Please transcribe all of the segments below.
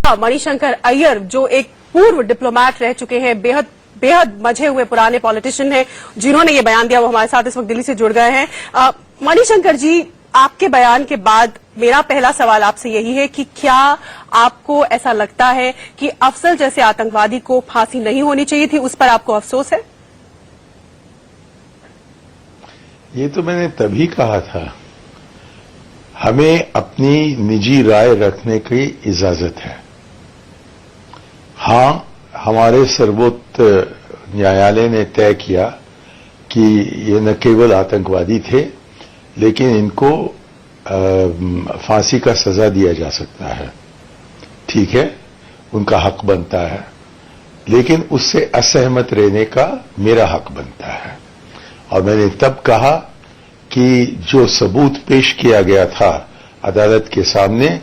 मणिशंकर अय्यर जो एक पूर्व डिप्लोमैट रह चुके हैं, बेहद बेहद मजे हुए पुराने पॉलिटिशियन हैं, जिन्होंने ये बयान दिया, वो हमारे साथ इस वक्त दिल्ली से जुड़ गए हैं। मणिशंकर जी, आपके बयान के बाद मेरा पहला सवाल आपसे यही है कि क्या आपको ऐसा लगता है कि अफजल जैसे आतंकवादी को फांसी नहीं होनी चाहिए थी? उस पर आपको अफसोस है? ये तो मैंने तभी कहा था, हमें अपनी निजी राय रखने की इजाजत है। हां, हमारे सर्वोच्च न्यायालय ने तय किया कि ये न केवल आतंकवादी थे, लेकिन इनको फांसी का सजा दिया जा सकता है। ठीक है, उनका हक बनता है, लेकिन उससे असहमत रहने का मेरा हक बनता है। और मैंने तब कहा कि जो सबूत पेश किया गया था अदालत के सामने,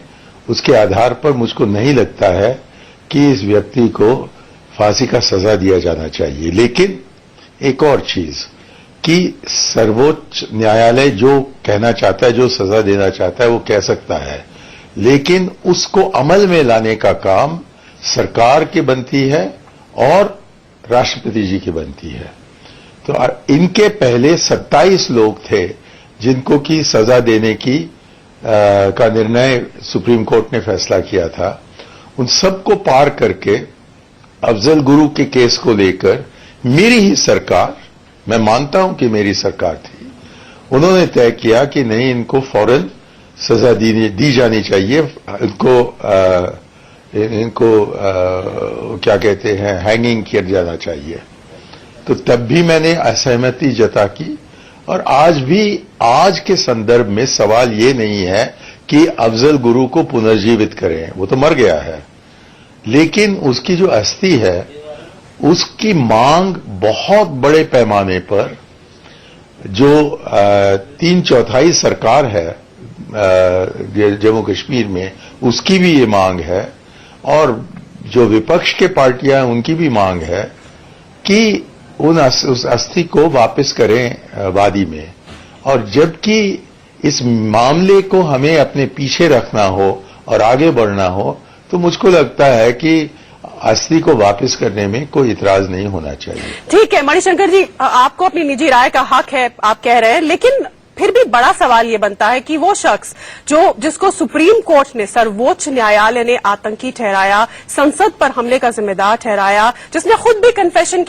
उसके आधार पर मुझको नहीं लगता है कि इस व्यक्ति को फांसी का सजा दिया जाना चाहिए। लेकिन एक और चीज कि सर्वोच्च न्यायालय जो कहना चाहता है, जो सजा देना चाहता है, वो कह सकता है, लेकिन उसको अमल में लाने का काम सरकार की बनती है और राष्ट्रपति जी की बनती है। तो इनके पहले 27 लोग थे जिनको की सजा देने की का निर्णय सुप्रीम कोर्ट ने फैसला किया था। उन सबको पार करके अफजल गुरु के केस को लेकर मेरी ही सरकार, मैं मानता हूं कि मेरी सरकार थी, उन्होंने तय किया कि नहीं, इनको फौरन सजा दी जानी चाहिए, इनको क्या कहते हैं, हैंगिंग किया जाना चाहिए। तो तब भी मैंने असहमति जता की। और आज के संदर्भ में सवाल ये नहीं है कि अफजल गुरु को पुनर्जीवित करें, वो तो मर गया है, लेकिन उसकी जो अस्थि है, उसकी मांग बहुत बड़े पैमाने पर जो 3/4 सरकार है जम्मू कश्मीर में, उसकी भी ये मांग है, और जो विपक्ष के पार्टियां हैं उनकी भी मांग है कि उस अस्थि को वापस करें वादी में। और जबकि इस मामले को हमें अपने पीछे रखना हो और आगे बढ़ना हो, तो मुझको लगता है कि अस्थि को वापस करने में कोई इतराज नहीं होना चाहिए। ठीक है मणिशंकर जी, आपको अपनी निजी राय का हक है, आप कह रहे हैं, लेकिन फिर भी बड़ा सवाल ये बनता है कि वो शख्स जिसको सुप्रीम कोर्ट ने, सर्वोच्च न्यायालय ने आतंकी ठहराया, संसद पर हमले का जिम्मेदार ठहराया, जिसने खुद भी कन्फेशन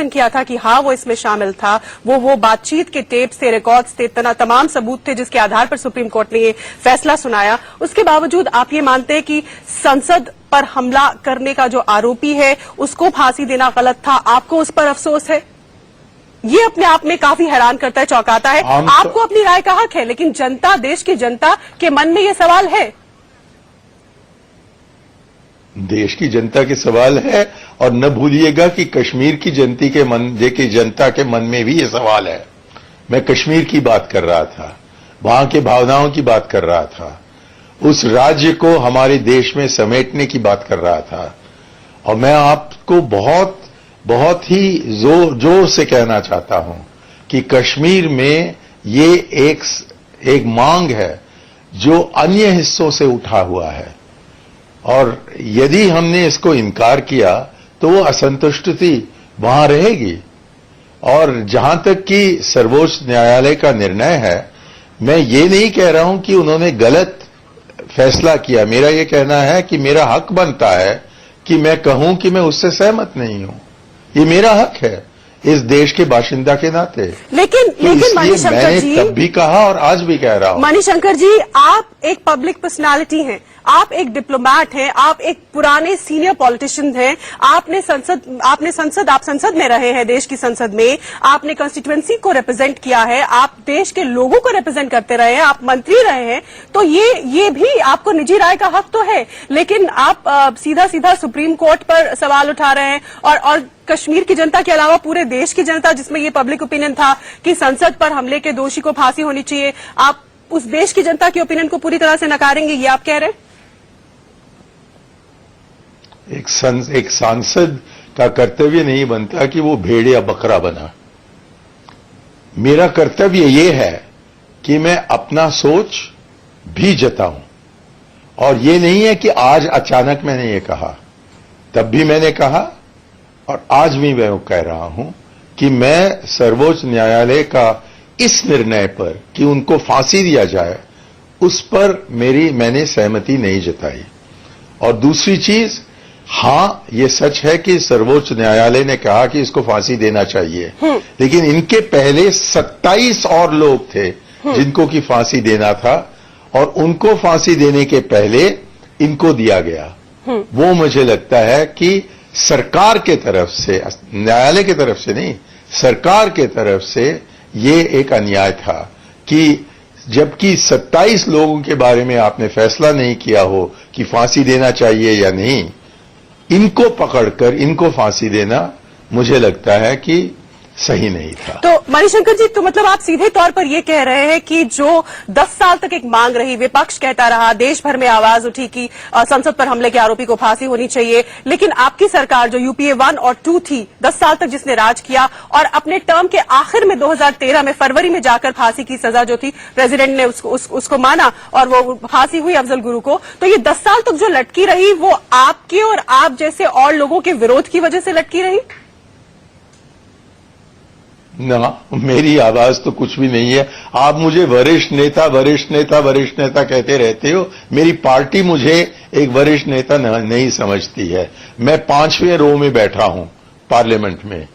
किया था कि हाँ वो इसमें शामिल था, वो बातचीत के टेप्स थे, रिकॉर्ड्स थे, तमाम सबूत थे जिसके आधार पर सुप्रीम कोर्ट ने ये फैसला सुनाया, उसके बावजूद आप ये मानते हैं कि संसद पर हमला करने का जो आरोपी है उसको फांसी देना गलत था? आपको उस पर अफसोस है? ये अपने आप में काफी हैरान करता है, चौंकाता है। आपको अपनी राय का हक है, लेकिन जनता, देश की जनता के मन में ये सवाल है। देश की जनता के सवाल है, और न भूलिएगा कि कश्मीर की जनता के मन में भी ये सवाल है। मैं कश्मीर की बात कर रहा था, वहां के भावनाओं की बात कर रहा था, उस राज्य को हमारे देश में समेटने की बात कर रहा था। और मैं आपको बहुत ही जोर से कहना चाहता हूं कि कश्मीर में ये एक मांग है जो अन्य हिस्सों से उठा हुआ है, और यदि हमने इसको इनकार किया तो वो असंतुष्टि वहां रहेगी। और जहां तक कि सर्वोच्च न्यायालय का निर्णय है, मैं ये नहीं कह रहा हूं कि उन्होंने गलत फैसला किया। मेरा ये कहना है कि मेरा हक बनता है कि मैं कहूं कि मैं उससे सहमत नहीं हूं। ये मेरा हक है इस देश के बाशिंदा के नाते। लेकिन मणिशंकर जी, तब भी कहा और आज भी कह रहा हूं, मणिशंकर जी, आप एक पब्लिक पर्सनालिटी हैं, आप एक डिप्लोमैट हैं, आप एक पुराने सीनियर पॉलिटिशियन हैं, आप संसद में रहे हैं, देश की संसद में आपने कॉन्स्टिट्यूएंसी को रिप्रेजेंट किया है, आप देश के लोगों को रिप्रेजेंट करते रहे हैं, आप मंत्री रहे हैं, तो ये भी आपको निजी राय का हक तो है, लेकिन आप सीधा सुप्रीम कोर्ट पर सवाल उठा रहे हैं, और कश्मीर की जनता के अलावा पूरे देश की जनता, जिसमें ये पब्लिक ओपिनियन था कि संसद पर हमले के दोषी को फांसी होनी चाहिए, आप उस देश की जनता के ओपिनियन को पूरी तरह से नकारेंगे, ये आप कह रहे हैं? एक सांसद का कर्तव्य नहीं बनता कि वो भेड़ या बकरा बना। मेरा कर्तव्य ये है कि मैं अपना सोच भी जताऊं, और ये नहीं है कि आज अचानक मैंने ये कहा, तब भी मैंने कहा और आज भी मैं कह रहा हूं कि मैं सर्वोच्च न्यायालय का इस निर्णय पर कि उनको फांसी दिया जाए, उस पर मैंने सहमति नहीं जताई। और दूसरी चीज, हां ये सच है कि सर्वोच्च न्यायालय ने कहा कि इसको फांसी देना चाहिए, लेकिन इनके पहले 27 और लोग थे जिनको की फांसी देना था और उनको फांसी देने के पहले इनको दिया गया। वो मुझे लगता है कि सरकार के तरफ से, न्यायालय की तरफ से नहीं, सरकार के तरफ से ये एक अन्याय था कि जबकि 27 लोगों के बारे में आपने फैसला नहीं किया हो कि फांसी देना चाहिए या नहीं, इनको पकड़कर इनको फांसी देना मुझे लगता है कि सही नहीं था। तो मणिशंकर जी, तो मतलब आप सीधे तौर पर ये कह रहे हैं कि जो 10 साल तक एक मांग रही, विपक्ष कहता रहा, देश भर में आवाज उठी कि संसद पर हमले के आरोपी को फांसी होनी चाहिए, लेकिन आपकी सरकार जो यूपीए 1 और 2 थी, 10 साल तक जिसने राज किया और अपने टर्म के आखिर में 2013 में फरवरी में जाकर फांसी की सजा जो थी प्रेसिडेंट ने उसको माना और वो फांसी हुई अफजल गुरु को, तो ये 10 साल तक जो लटकी रही वो आपके और आप जैसे और लोगों के विरोध की वजह से लटकी रही? ना, मेरी आवाज तो कुछ भी नहीं है। आप मुझे वरिष्ठ नेता कहते रहते हो। मेरी पार्टी मुझे एक वरिष्ठ नेता नहीं समझती है। मैं 5वें रो में बैठा हूं पार्लियामेंट में।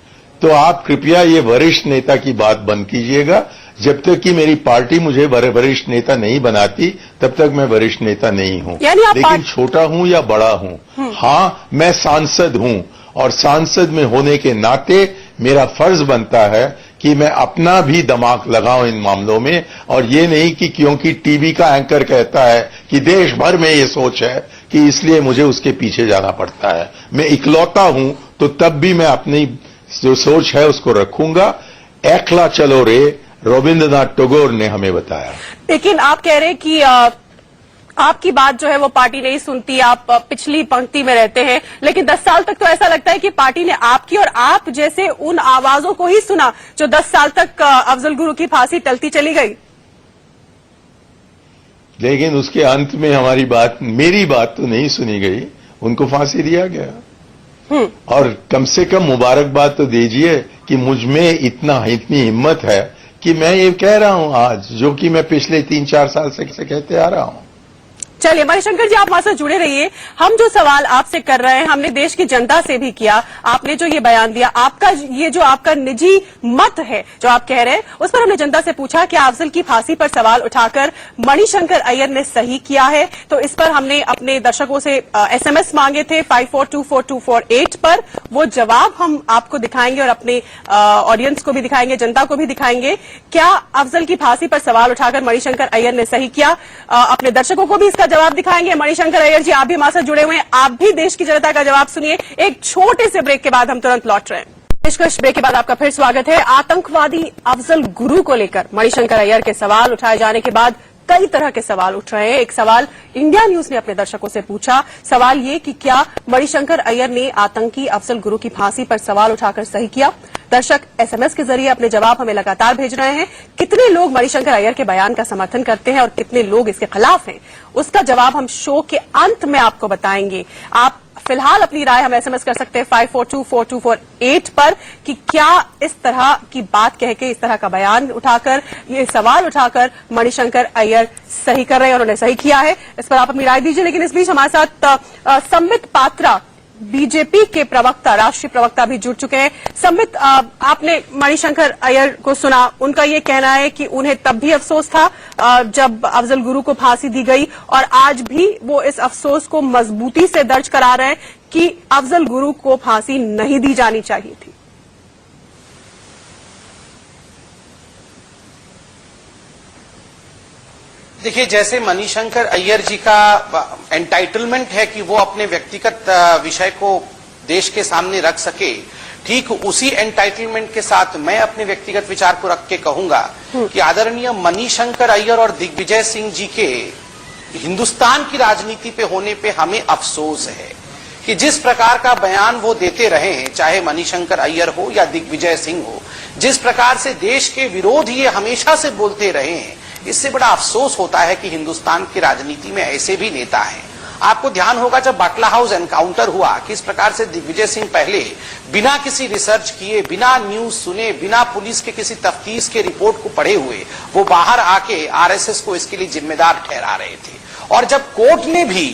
तो आप कृपया ये वरिष्ठ नेता की बात बंद कीजिएगा। जब तक कि मेरी पार्टी मुझे वरिष्ठ नेता नहीं बनाती, तब तक मैं वरिष्ठ नेता नहीं हूं। लेकिन छोटा हूं या बड़ा हूं, हां मैं सांसद हूं और सांसद में होने के नाते मेरा फर्ज बनता है कि मैं अपना भी दिमाग लगाऊं इन मामलों में, और ये नहीं कि क्योंकि टीवी का एंकर कहता है कि देश भर में ये सोच है कि इसलिए मुझे उसके पीछे जाना पड़ता है। मैं इकलौता हूं तो तब भी मैं अपनी जो सोच है उसको रखूंगा। एकला चलो रे, रविंद्रनाथ टैगोर ने हमें बताया। लेकिन आप कह रहे हैं कि आपकी बात जो है वो पार्टी नहीं सुनती, आप पिछली पंक्ति में रहते हैं, लेकिन 10 साल तक तो ऐसा लगता है कि पार्टी ने आपकी और आप जैसे उन आवाजों को ही सुना जो 10 साल तक अफजल गुरु की फांसी टलती चली गई। लेकिन उसके अंत में मेरी बात तो नहीं सुनी गई, उनको फांसी दिया गया। और कम से कम मुबारकबाद तो दीजिए कि मुझ में इतनी हिम्मत है कि मैं ये कह रहा हूं आज, जो कि मैं पिछले 3-4 साल से कहते आ रहा हूं। चलिए मणिशंकर जी, आप हमारे साथ जुड़े रहिए। हम जो सवाल आपसे कर रहे हैं हमने देश की जनता से भी किया। आपने जो ये बयान दिया, आपका ये जो आपका निजी मत है जो आप कह रहे हैं, उस पर हमने जनता से पूछा कि अफजल की फांसी पर सवाल उठाकर मणिशंकर अय्यर ने सही किया है। तो इस पर हमने अपने दर्शकों से SMS मांगे थे 54242248 पर। वो जवाब हम आपको दिखाएंगे और अपने ऑडियंस को भी दिखाएंगे, जनता को भी दिखाएंगे। क्या अफजल की फांसी पर सवाल उठाकर मणिशंकर अय्यर ने सही किया? अपने दर्शकों को भी इसका जवाब दिखाएंगे। मणिशंकर अय्यर जी, आप भी हमारे साथ जुड़े हुए हैं, आप भी देश की जनता का जवाब सुनिए। एक छोटे से ब्रेक के बाद हम तुरंत लौट रहे हैं। पेशकश ब्रेक के बाद आपका फिर स्वागत है। आतंकवादी अफजल गुरु को लेकर मणिशंकर अय्यर के सवाल उठाए जाने के बाद कई तरह के सवाल उठ रहे हैं। एक सवाल इंडिया न्यूज ने अपने दर्शकों से पूछा, सवाल ये कि क्या मणिशंकर अय्यर ने आतंकी अफजल गुरु की फांसी पर सवाल उठाकर सही किया? दर्शक SMS के जरिए अपने जवाब हमें लगातार भेज रहे हैं। कितने लोग मणिशंकर अय्यर के बयान का समर्थन करते हैं और कितने लोग इसके खिलाफ हैं, उसका जवाब हम शो के अंत में आपको बताएंगे। आप फिलहाल अपनी राय हम SMS कर सकते हैं 54242248 पर कि क्या इस तरह की बात कह के, इस तरह का बयान उठाकर, ये सवाल उठाकर मणिशंकर अय्यर सही कर रहे हैं और उन्होंने सही किया है। इस पर आप अपनी राय दीजिए। लेकिन इस बीच हमारे साथ संबित पात्रा, बीजेपी के प्रवक्ता, राष्ट्रीय प्रवक्ता भी जुड़ चुके हैं। संबित, आपने मणिशंकर अय्यर को सुना, उनका ये कहना है कि उन्हें तब भी अफसोस था जब अफजल गुरु को फांसी दी गई, और आज भी वो इस अफसोस को मजबूती से दर्ज करा रहे हैं कि अफजल गुरु को फांसी नहीं दी जानी चाहिए थी। देखिए, जैसे मणिशंकर अय्यर जी का एंटाइटलमेंट है कि वो अपने व्यक्तिगत विषय को देश के सामने रख सके, ठीक उसी एंटाइटलमेंट के साथ मैं अपने व्यक्तिगत विचार को रख के कहूंगा कि आदरणीय मणिशंकर अय्यर और दिग्विजय सिंह जी के हिंदुस्तान की राजनीति पे होने पे हमें अफसोस है कि जिस प्रकार का बयान वो देते रहे हैं, चाहे मणिशंकर अय्यर हो या दिग्विजय सिंह हो, जिस प्रकार से देश के विरोध ये हमेशा से बोलते रहे हैं, इससे बड़ा अफसोस होता है कि हिंदुस्तान की राजनीति में ऐसे भी नेता हैं। आपको ध्यान होगा जब बाटला हाउस एनकाउंटर हुआ, किस प्रकार से दिग्विजय सिंह पहले बिना किसी रिसर्च किए, बिना न्यूज सुने, बिना पुलिस के किसी तफ्तीश के रिपोर्ट को पढ़े हुए वो बाहर आके आरएसएस को इसके लिए जिम्मेदार ठहरा रहे थे। और जब कोर्ट ने भी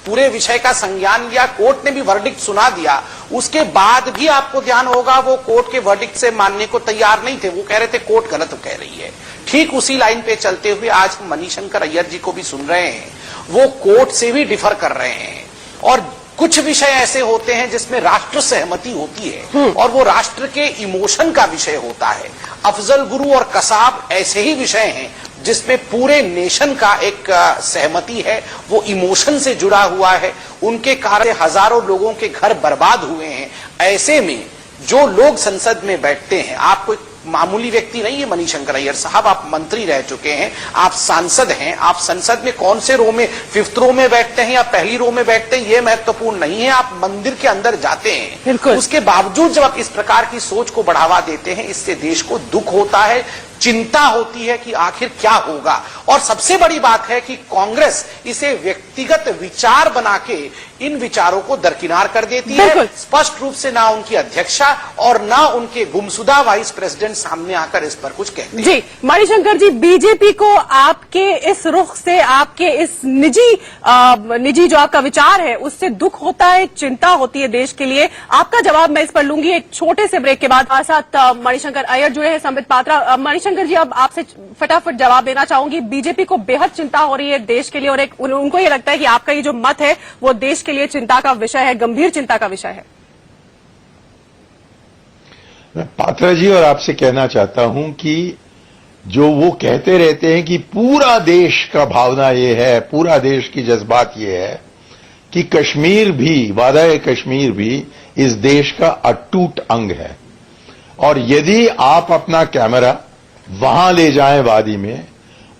पूरे विषय का संज्ञान लिया, कोर्ट ने भी वर्डिक्ट सुना दिया, उसके बाद भी आपको ध्यान होगा वो कोर्ट के वर्डिक्ट से मानने को तैयार नहीं थे। वो कह रहे थे कोर्ट गलत कह रही है। ठीक उसी लाइन पे चलते हुए आज हम मणिशंकर अय्यर जी को भी सुन रहे हैं, वो कोर्ट से भी डिफर कर रहे हैं। और कुछ विषय ऐसे होते हैं जिसमें राष्ट्र सहमति होती है और वो राष्ट्र के इमोशन का विषय होता है। अफजल गुरु और कसाब ऐसे ही विषय हैं जिसमें पूरे नेशन का एक सहमति है, वो इमोशन से जुड़ा हुआ है। उनके कारण हजारों लोगों के घर बर्बाद हुए हैं। ऐसे में जो लोग संसद में बैठते हैं, आप कोई मामूली व्यक्ति नहीं है मणिशंकर अय्यर साहब, आप मंत्री रह चुके हैं, आप सांसद हैं। आप संसद में कौन से रो में, 5th रो में बैठते हैं या पहली रो में बैठते हैं, ये महत्वपूर्ण नहीं है। आप मंदिर के अंदर जाते हैं। उसके बावजूद जब आप इस प्रकार की सोच को बढ़ावा देते हैं, इससे देश को दुख होता है, चिंता होती है कि आखिर क्या होगा। और सबसे बड़ी बात है कि कांग्रेस इसे व्यक्तिगत विचार बना के इन विचारों को दरकिनार कर देती है। स्पष्ट रूप से ना उनकी अध्यक्षा और ना उनके गुमशुदा वाइस प्रेसिडेंट सामने आकर इस पर कुछ कहते हैं। जी मणिशंकर जी, बीजेपी को आपके इस रुख से, आपके इस निजी जो आपका विचार है उससे दुख होता है, चिंता होती है देश के लिए। आपका जवाब मैं इस पर लूंगी एक छोटे से ब्रेक के बाद। हमारे साथ मणिशंकर अय्यर जुड़े हैं, संबित पात्रा। मणिशंकर जी, अब आपसे फटाफट जवाब देना चाहूंगी। बीजेपी को बेहद चिंता हो रही है देश के लिए और उनको ये लगता है कि आपका ये जो मत है वो देश के लिए चिंता का विषय है, गंभीर चिंता का विषय है। मैं पात्रा जी और आपसे कहना चाहता हूं कि जो वो कहते रहते हैं कि पूरा देश का भावना ये है, पूरा देश की जज्बात ये है कि कश्मीर भी, वादा कश्मीर भी इस देश का अटूट अंग है। और यदि आप अपना कैमरा वहां ले जाएं वादी में,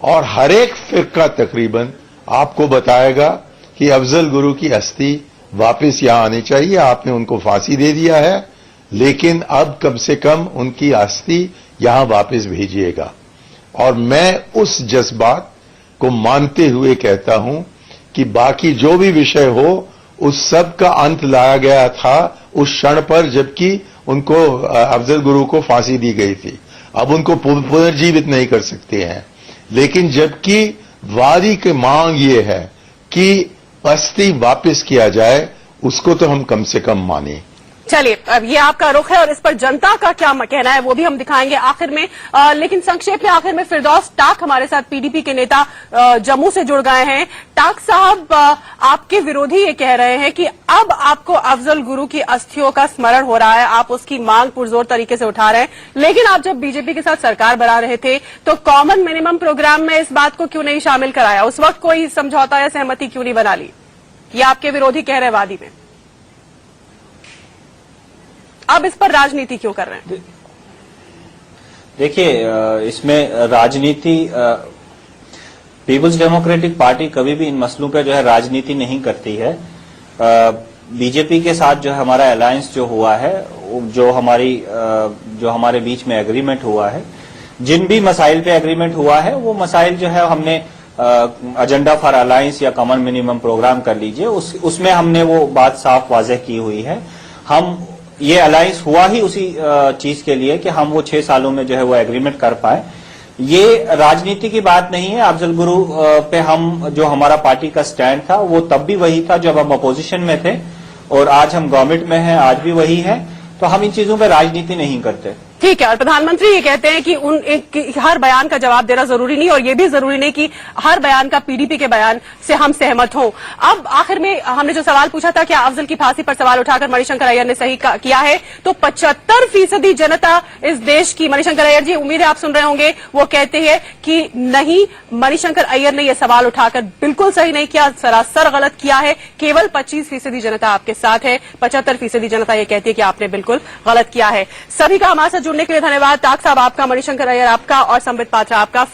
और हर एक फिरका तकरीबन आपको बताएगा कि अफजल गुरु की अस्थि वापस यहां आनी चाहिए। आपने उनको फांसी दे दिया है, लेकिन अब कम से कम उनकी अस्थि यहां वापस भेजिएगा। और मैं उस जज्बात को मानते हुए कहता हूं कि बाकी जो भी विषय हो, उस सब का अंत लाया गया था उस क्षण पर जबकि उनको, अफजल गुरु को फांसी दी गई थी। अब उनको पुनर्जीवित नहीं कर सकते हैं। लेकिन जबकि वादी की मांग ये है कि अस्थि वापस किया जाए, उसको तो हम कम से कम माने। चलिए, अब ये आपका रुख है और इस पर जनता का क्या कहना है वो भी हम दिखाएंगे आखिर में। लेकिन संक्षेप में आखिर में फिरदौस टाक हमारे साथ, पीडीपी के नेता, जम्मू से जुड़ गए हैं। टाक साहब, आपके विरोधी ये कह रहे हैं कि अब आपको अफजल गुरु की अस्थियों का स्मरण हो रहा है, आप उसकी मांग पुरजोर तरीके से उठा रहे हैं, लेकिन आप जब बीजेपी के साथ सरकार बना रहे थे तो कॉमन मिनिमम प्रोग्राम में इस बात को क्यों नहीं शामिल कराया? उस वक्त कोई समझौता या सहमति क्यों नहीं बना ली? ये आपके विरोधी कह रहे हैं वादी में। अब इस पर राजनीति क्यों कर रहे हैं? देखिए, इसमें राजनीति, पीपुल्स डेमोक्रेटिक पार्टी कभी भी इन मसलों पे जो है राजनीति नहीं करती है। बीजेपी के साथ जो है हमारा अलायंस जो हुआ है, जो हमारे बीच में एग्रीमेंट हुआ है, जिन भी मसाइल पे एग्रीमेंट हुआ है वो मसाइल जो है हमने एजेंडा फॉर अलायंस या कॉमन मिनिमम प्रोग्राम कर लीजिए, उसमें हमने वो बात साफ वाज़ेह की हुई है। हम ये अलायंस हुआ ही उसी चीज के लिए कि हम वो 6 सालों में जो है वो एग्रीमेंट कर पाए। ये राजनीति की बात नहीं है। अफजल गुरु पे हम, जो हमारा पार्टी का स्टैंड था वो तब भी वही था जब हम अपोजिशन में थे, और आज हम गवर्नमेंट में हैं, आज भी वही है। तो हम इन चीजों पे राजनीति नहीं करते। ठीक है, और प्रधानमंत्री ये कहते हैं कि हर बयान का जवाब देना जरूरी नहीं, और ये भी जरूरी नहीं कि हर बयान का पीडीपी के बयान से हम सहमत हों। अब आखिर में हमने जो सवाल पूछा था कि अफजल की फांसी पर सवाल उठाकर मणिशंकर अय्यर ने सही किया है, तो 75% जनता इस देश की, मणिशंकर अय्यर जी उम्मीद है आप सुन रहे होंगे, वो कहते हैं कि नहीं, मणिशंकर अय्यर ने यह सवाल उठाकर बिल्कुल सही नहीं किया, सरासर गलत किया है। केवल 25% जनता आपके साथ है, 75% जनता ये कहती है कि आपने बिल्कुल गलत किया है। सभी का हमारे साथ जुड़ने के लिए धन्यवाद। टाक साहब आपका, मणिशंकर अय्यर आपका और संबित पात्रा आपका।